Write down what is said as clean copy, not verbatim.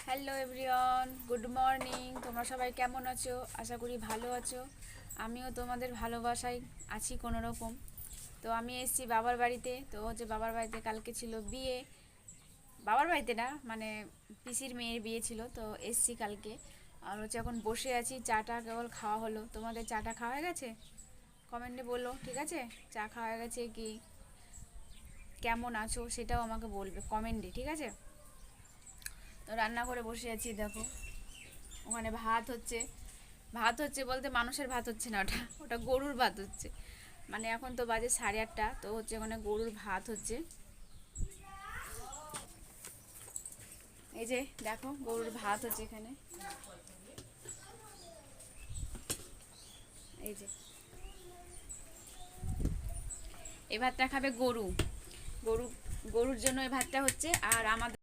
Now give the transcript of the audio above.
Hello everyone, good morning. তোমরা সবাই কেমন আছো? আশা করি ভালো আছো। আমিও তোমাদের ভালোবাসায় আছি কোনো রকম। তো আমি এসেছি বাবার বাড়িতে। তো বাবার বাড়িতে কালকে ছিল বিয়ে। বাবার বাড়িতে না, মানে পিসির মেয়ের বিয়ে ছিল, তো এসেছি কালকে। আর এখন বসে আছি, চাটা কেবল খাওয়া হলো। তোমাদের চাটা খাওয়া হয়ে গেছে? কমেন্টে বলো, ঠিক আছে? চা খাওয়া হয়ে গেছে কি কেমন আছো সেটাও আমাকে বলবে কমেন্টে, ঠিক আছে? তো রান্না করে বসে আছি, দেখো ওখানে ভাত হচ্ছে। ভাত হচ্ছে বলতে মানুষের ভাত হচ্ছে না, ওটা ওটা গরুর ভাত হচ্ছে। মানে এখন তো বাজে 8:30, তো ওখানে গরুর ভাত হচ্ছে। এই যে দেখো গরুর ভাত হচ্ছে এখানে। এই যে এই ভাতটা খাবে গরু। গরু গরুর জন্য এই ভাতটা হচ্ছে। আর আমাদের